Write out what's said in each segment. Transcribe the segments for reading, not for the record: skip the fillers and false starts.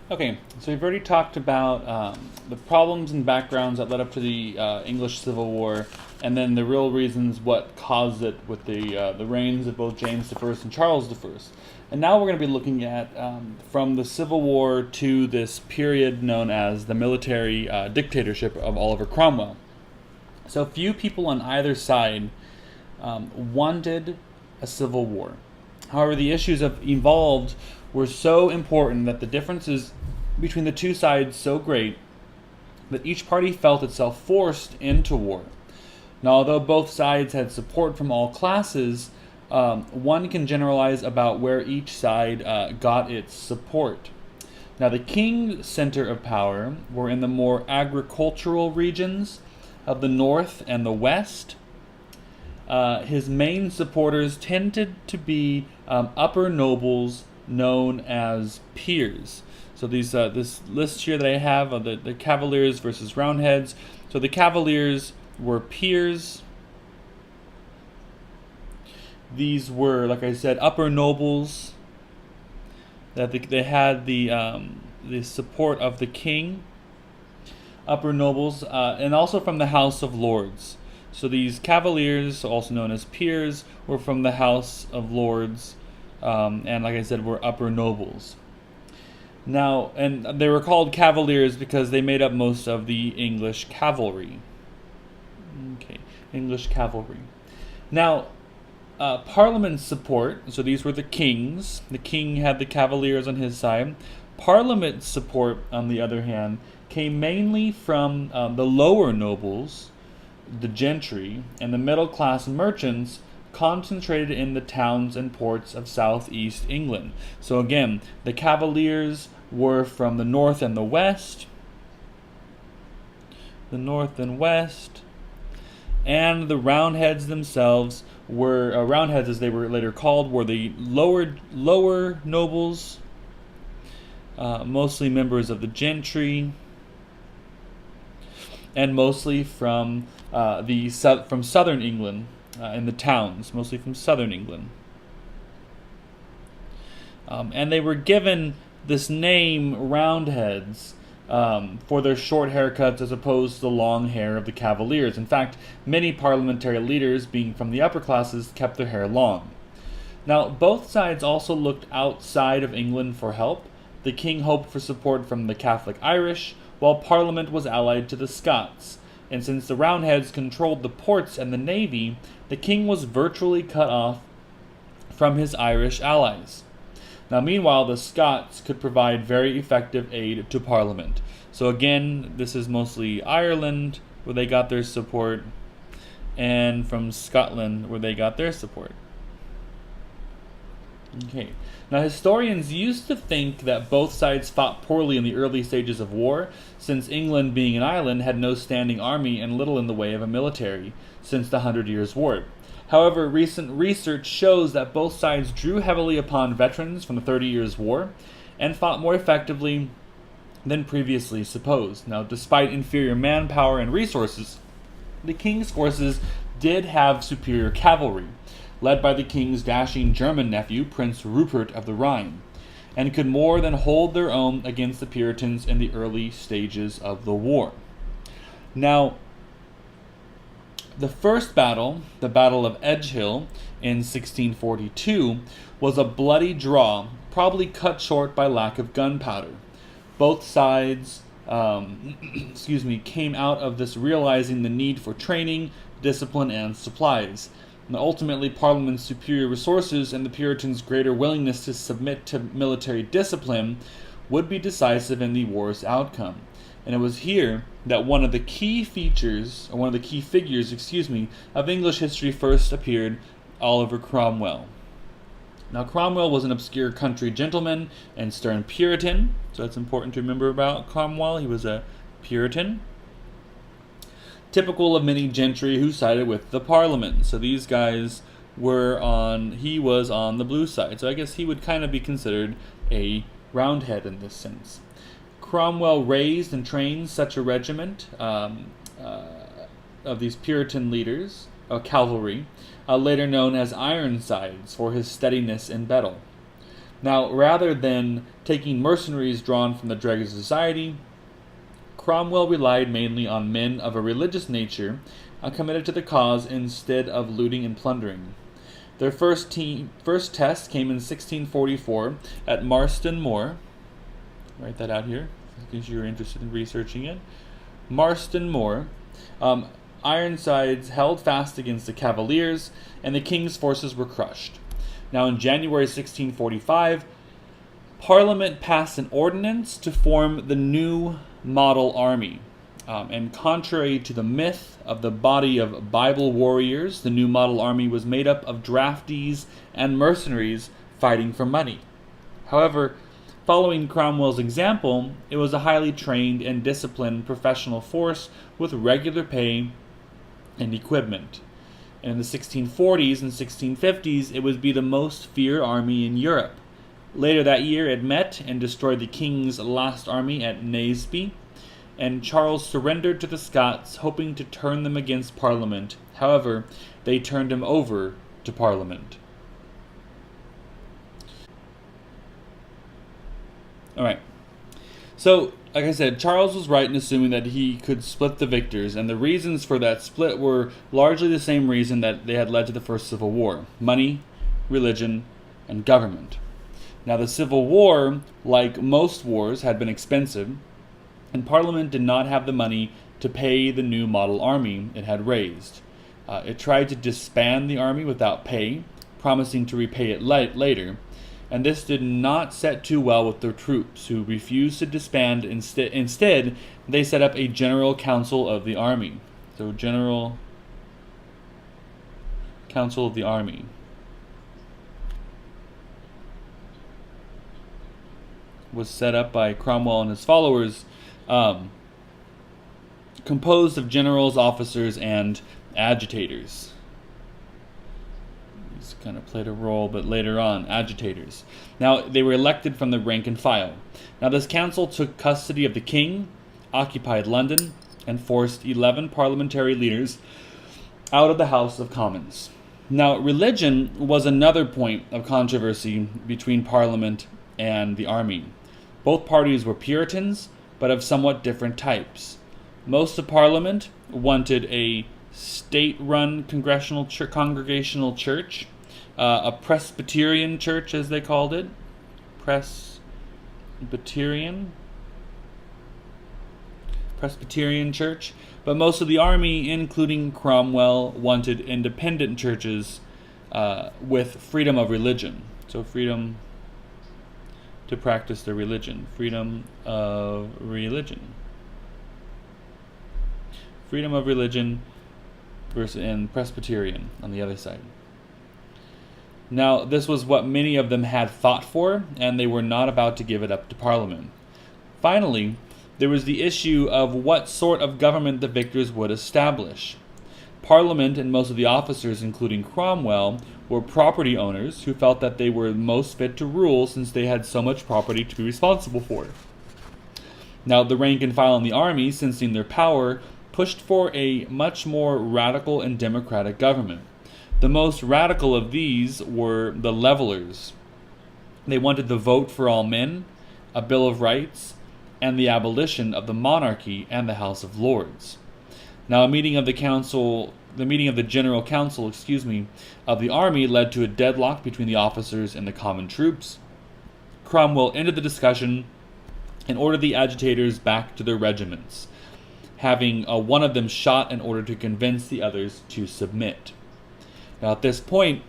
Okay, so we've already talked about the problems and backgrounds that led up to the English Civil War, and then the real reasons what caused it with the reigns of both James I and Charles I. And now we're going to be looking at from the Civil War to this period known as the military dictatorship of Oliver Cromwell. So few people on either side wanted a civil war. However, the issues involved were so important that the differences between the two sides so great that each party felt itself forced into war. Now, although both sides had support from all classes, one can generalize about where each side got its support. Now, the king's center of power were in the more agricultural regions of the north and the west. His main supporters tended to be upper nobles known as peers. So this list here that I have of the Cavaliers versus Roundheads. So the Cavaliers were peers. These were, like I said, upper nobles. That they had the support of the king. Upper nobles, and also from the House of Lords. So these Cavaliers, also known as peers, were from the House of Lords, and like I said, were upper nobles. Now, and they were called Cavaliers because they made up most of the English cavalry. Okay, English cavalry. Now, Parliament's support, so these were the kings. The king had the Cavaliers on his side. Parliament's support, on the other hand, came mainly from the lower nobles, the gentry, and the middle-class merchants concentrated in the towns and ports of southeast England. So again, the Cavaliers were from the north and the west, and the Roundheads themselves were, Roundheads as they were later called, were the lower nobles, mostly members of the gentry, and mostly from from southern England, in the towns, mostly from southern England. And they were given this name, Roundheads, for their short haircuts as opposed to the long hair of the Cavaliers. In fact, many parliamentary leaders, being from the upper classes, kept their hair long. Now, both sides also looked outside of England for help. The king hoped for support from the Catholic Irish, while Parliament was allied to the Scots. And since the Roundheads controlled the ports and the navy, the king was virtually cut off from his Irish allies. Now, meanwhile, the Scots could provide very effective aid to Parliament. So again, this is mostly Ireland, where they got their support, and from Scotland, where they got their support. Okay. Now, historians used to think that both sides fought poorly in the early stages of war, since England, being an island, had no standing army and little in the way of a military since the 100 Years' War. However, recent research shows that both sides drew heavily upon veterans from the 30 Years' War and fought more effectively than previously supposed. Now, despite inferior manpower and resources, the king's forces did have superior cavalry, led by the king's dashing German nephew, Prince Rupert of the Rhine, and could more than hold their own against the Puritans in the early stages of the war. Now, the first battle, the Battle of Edgehill in 1642, was a bloody draw, probably cut short by lack of gunpowder. Both sides came out of this realizing the need for training, discipline, and supplies. And ultimately, Parliament's superior resources and the Puritans' greater willingness to submit to military discipline would be decisive in the war's outcome. And it was here that one of the key figures of English history first appeared, Oliver Cromwell. Now, Cromwell was an obscure country gentleman and stern Puritan, so that's important to remember about Cromwell. He was a Puritan, typical of many gentry who sided with the Parliament. So these guys he was on the blue side. So I guess he would kind of be considered a Roundhead in this sense. Cromwell raised and trained such a regiment of these Puritan leaders, cavalry, later known as Ironsides, for his steadiness in battle. Now, rather than taking mercenaries drawn from the dregs of society, Cromwell relied mainly on men of a religious nature committed to the cause instead of looting and plundering. Their first test came in 1644 at Marston Moor. Write that out here, in case you're interested in researching it. Marston Moor. Ironsides held fast against the Cavaliers, and the king's forces were crushed. Now, in January 1645, Parliament passed an ordinance to form the new model army. And contrary to the myth of the body of Bible warriors, the new model army was made up of draftees and mercenaries fighting for money. However, following Cromwell's example, it was a highly trained and disciplined professional force with regular pay and equipment. And in the 1640s and 1650s, it would be the most feared army in Europe. Later that year, it met and destroyed the king's last army at Naseby, and Charles surrendered to the Scots, hoping to turn them against Parliament. However, they turned him over to Parliament. Alright, so, like I said, Charles was right in assuming that he could split the victors, and the reasons for that split were largely the same reason that they had led to the First Civil War: money, religion, and government. Now, the Civil War, like most wars, had been expensive, and Parliament did not have the money to pay the new model army it had raised. It tried to disband the army without pay, promising to repay it later, and this did not set too well with the troops, who refused to disband. Instead, they set up a General Council of the Army. So, General Council of the Army. Was set up by Cromwell and his followers, composed of generals, officers, and agitators. These kind of played a role, but later on, agitators. Now, they were elected from the rank and file. Now, this council took custody of the king, occupied London, and forced 11 parliamentary leaders out of the House of Commons. Now, religion was another point of controversy between Parliament and the army. Both parties were Puritans, but of somewhat different types. Most of Parliament wanted a state-run congregational church, a Presbyterian church, as they called it. Presbyterian church. But most of the army, including Cromwell, wanted independent churches with freedom of religion. So freedom to practice their religion. Freedom of religion. Freedom of religion versus and Presbyterian on the other side. Now, this was what many of them had fought for, and they were not about to give it up to Parliament. Finally, there was the issue of what sort of government the victors would establish. Parliament and most of the officers, including Cromwell, were property owners who felt that they were most fit to rule since they had so much property to be responsible for. Now, the rank and file in the army, sensing their power, pushed for a much more radical and democratic government. The most radical of these were the Levelers. They wanted the vote for all men, a Bill of Rights, and the abolition of the monarchy and the House of Lords. Now, a meeting of the General Council, of the army led to a deadlock between the officers and the common troops. Cromwell ended the discussion and ordered the agitators back to their regiments, having one of them shot in order to convince the others to submit. Now, at this point,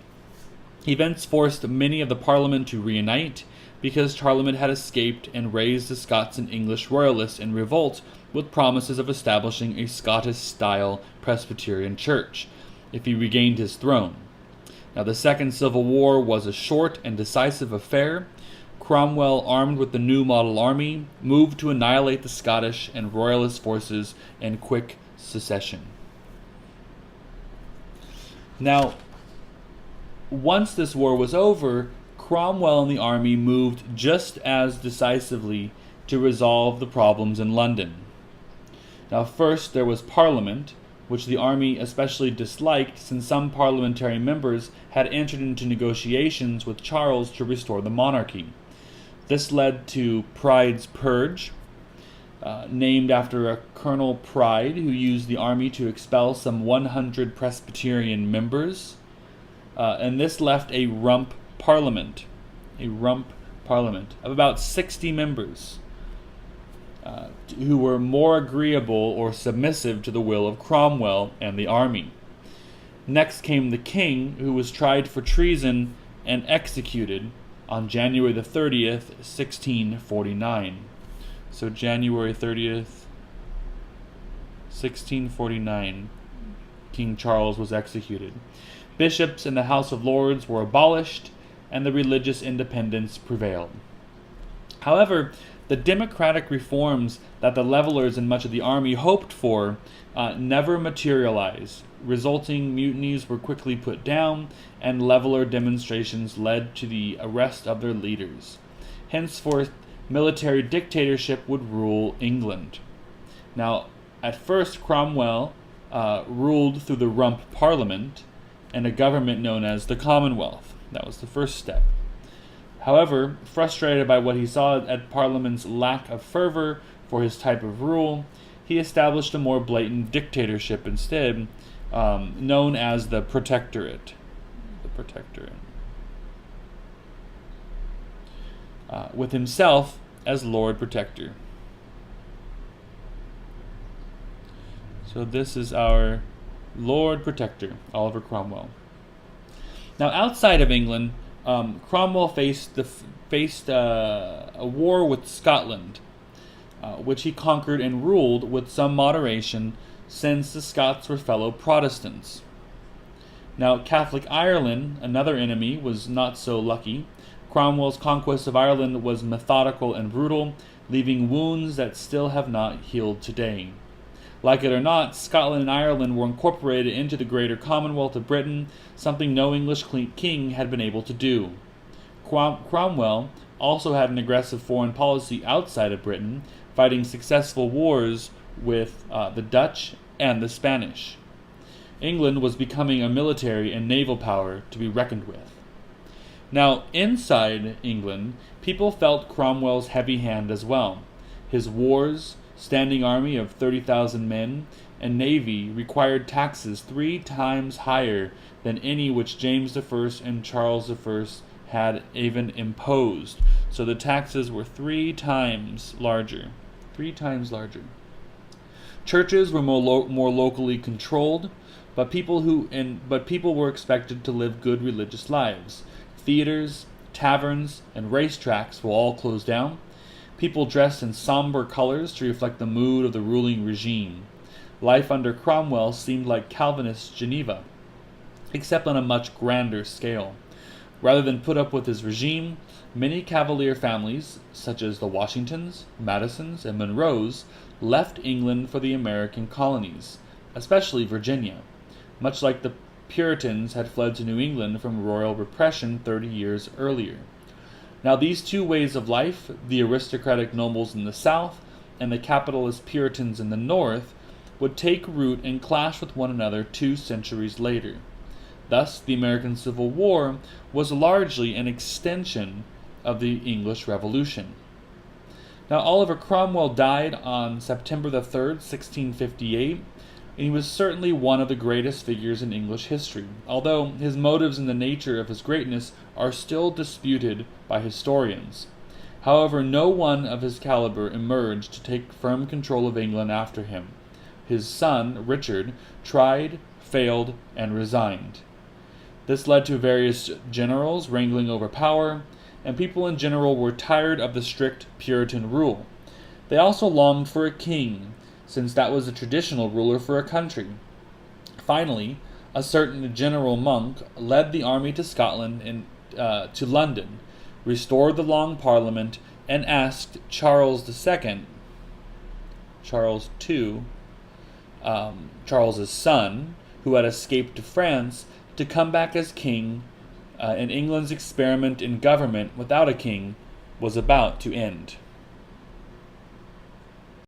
events forced many of the Parliament to reunite, because Charlemagne had escaped and raised the Scots and English royalists in revolt with promises of establishing a Scottish-style Presbyterian church if he regained his throne. Now, the Second Civil War was a short and decisive affair. Cromwell, armed with the new model army, moved to annihilate the Scottish and royalist forces in quick succession. Now, once this war was over, Cromwell and the army moved just as decisively to resolve the problems in London. Now, first there was Parliament, which the army especially disliked since some parliamentary members had entered into negotiations with Charles to restore the monarchy. This led to Pride's Purge, named after a Colonel Pride who used the army to expel some 100 Presbyterian members. And this left a rump parliament of about 60 members who were more agreeable or submissive to the will of Cromwell and the army. Next came the king, who was tried for treason and executed on January the 30th, 1649. So January 30th, 1649, King Charles was executed. Bishops in the House of Lords were abolished, and the religious independence prevailed. However, the democratic reforms that the levelers and much of the army hoped for never materialized. Resulting mutinies were quickly put down, and leveler demonstrations led to the arrest of their leaders. Henceforth, military dictatorship would rule England. Now, at first, Cromwell ruled through the Rump Parliament and a government known as the Commonwealth. That was the first step. However, frustrated by what he saw at Parliament's lack of fervor for his type of rule, he established a more blatant dictatorship instead, known as the Protectorate. With himself as Lord Protector. So this is our Lord Protector, Oliver Cromwell. Now, outside of England, Cromwell faced a war with Scotland, which he conquered and ruled with some moderation, since the Scots were fellow Protestants. Now, Catholic Ireland, another enemy, was not so lucky. Cromwell's conquest of Ireland was methodical and brutal, leaving wounds that still have not healed today. Like it or not, Scotland and Ireland were incorporated into the greater Commonwealth of Britain, something no English king had been able to do. Cromwell also had an aggressive foreign policy outside of Britain, fighting successful wars with the Dutch and the Spanish. England was becoming a military and naval power to be reckoned with. Now, inside England, people felt Cromwell's heavy hand as well. His wars, standing army of 30,000 men, and navy required taxes 3 times higher than any which James I and Charles I had even imposed. So the taxes were 3 times larger. 3 times larger. Churches were more locally controlled, but people were expected to live good religious lives. Theaters, taverns, and racetracks will all close down. People dressed in somber colors to reflect the mood of the ruling regime. Life under Cromwell seemed like Calvinist Geneva, except on a much grander scale. Rather than put up with his regime, many Cavalier families, such as the Washingtons, Madisons, and Monroes, left England for the American colonies, especially Virginia, much like the Puritans had fled to New England from royal repression 30 years earlier. Now, these two ways of life, the aristocratic nobles in the South and the capitalist Puritans in the North, would take root and clash with one another 2 centuries later. Thus, the American Civil War was largely an extension of the English Revolution. Now, Oliver Cromwell died on September the 3rd, 1658, and he was certainly one of the greatest figures in English history, although his motives and the nature of his greatness are still disputed by historians. However, no one of his caliber emerged to take firm control of England after him. His son, Richard, tried, failed, and resigned. This led to various generals wrangling over power, and people in general were tired of the strict Puritan rule. They also longed for a king, since that was a traditional ruler for a country. Finally, a certain General Monk led the army to Scotland and to London, restored the Long Parliament, and asked Charles II, Charles II, Charles's son, who had escaped to France, to come back as king, and England's experiment in government without a king was about to end.